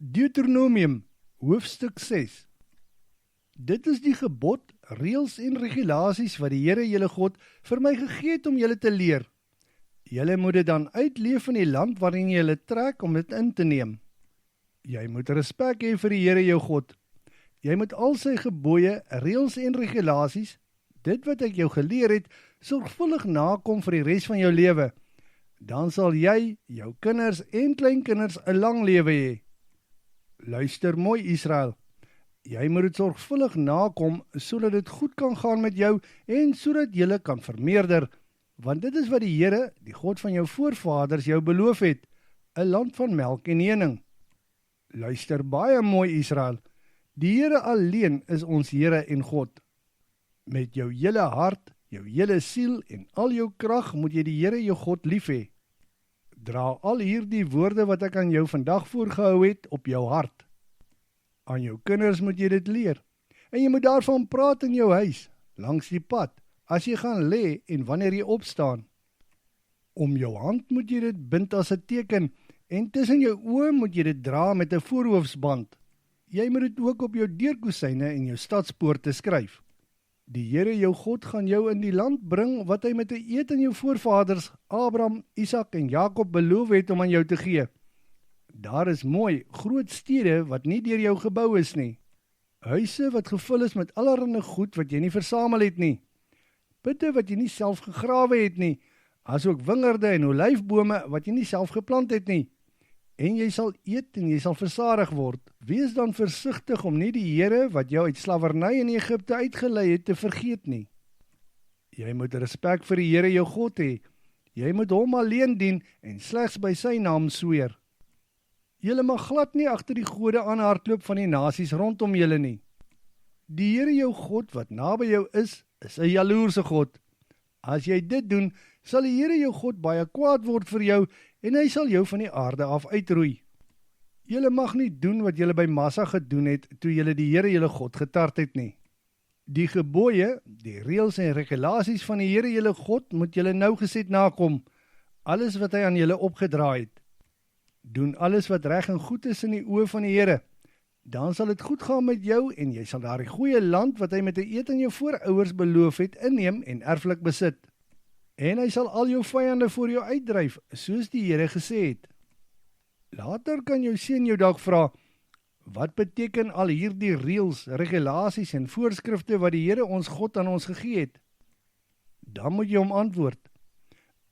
Deuteronomium, hoofstuk 6. Dit is die gebod, reëls en regulasies wat die Here julle God vir my gegee het om julle te leer. Julle moet dit dan uitleef in die land waarin julle trek om dit in te neem. Jy moet respek hê vir die Here jou God. Jy moet al sy gebooie, reëls en regulasies, dit wat ek jou geleer het, sorgvuldig nakom vir die res van jou lewe. Dan sal jy, jou kinders en kleinkinders 'n lang lewe hê. Luister mooi Israel, jy moet dit sorgvuldig nakom, sodat dit goed kan gaan met jou en sodat jy kan vermeerder, want dit is wat die Here, die God van jou voorvaders jou beloof het, 'n land van melk en honing. Luister baie mooi Israel, die Here alleen is ons Here en God. Met jou hele hart, jou hele siel en al jou krag moet jy die Here jou God lief hê. Dra al hierdie woorde wat ek aan jou vandag voorgehou het op jou hart. Aan jou kinders moet jy dit leer, en jy moet daarvan praat in jou huis, langs die pad, as jy gaan lê en wanneer jy opstaan. Om jou hand moet jy dit bind as 'n teken, en tussen jou oë moet jy dit dra met 'n voorhoofsband. Jy moet dit ook op jou deurkosyne en jou stadspoorte skryf. Die Here jou God gaan jou in die land bring wat hy met 'n eed aan jou voorvaders Abraham, Isak en Jakob beloof het om aan jou te gee. Daar is mooi, groot stede wat nie deur jou gebou is nie. Huise wat gevul is met allerlei goed wat jy nie versamel het nie. Putte wat jy nie self gegrawe het nie, asook wingerde en olyfbome wat jy nie self geplant het nie. En jy sal eet en jy sal versadig word. Wees dan versigtig om nie die Here wat jou uit slawerny in Egipte uitgelei het te vergeet nie. Jy moet respek vir die Here jou God hê. Jy moet hom alleen dien en slegs by sy naam sweer. Julle mag glad nie agter die gode aanhardloop van die nasies rondom julle nie. Die Here jou God wat naby jou is 'n jaloerse God. As jy dit doen, sal die Here jou God baie kwaad word vir jou en hy sal jou van die aarde af uitroei. Julle mag nie doen wat julle by Massa gedoen het toe julle die Here julle God getart het nie. Die gebooie, die reëls en regulasies van die Here julle God moet julle nougeset nakom, alles wat hy aan julle opgedra het. Doen alles wat reg en goed is in die oë van die Here. Dan sal dit goed gaan met jou en jy sal daardie goeie land wat hy met 'n eed aan jou voorouers beloof het inneem en erflik besit. En hy sal al jou vyande voor jou uitdryf, soos die Here gesê het. Later kan jou seun jou dalk vra, wat beteken al hierdie reëls, regulasies en voorskrifte wat die Here ons God aan ons gegee het? Dan moet jy hom antwoord.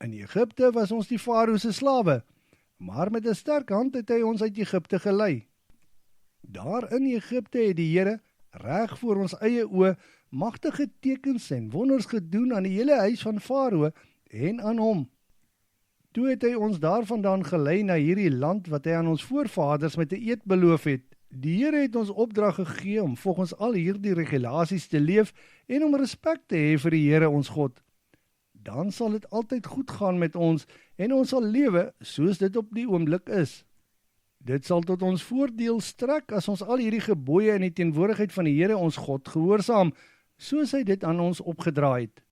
In Egipte was ons die Farao se slawe, maar met 'n sterk hand het hy ons uit Egipte gelei. Daar in Egipte het die Here, reg voor ons eie oë, magtige tekens en wonders gedoen aan die hele huis van Farao en aan hom. Toe het hy ons daarvandaan gelei na hierdie land wat hy aan ons voorvaders met 'n eed beloof het. Die Here het ons opdrag gegee om volgens al hierdie regulasies te leef en om respek te hê vir die Here ons God. Dan sal dit altyd goed gaan met ons en ons sal lewe soos dit op die oomblik is. Dit sal tot ons voordeel strek as ons al hierdie gebooie in die teenwoordigheid van die Here ons God gehoorsaam, soos hy dit aan ons opgedra het.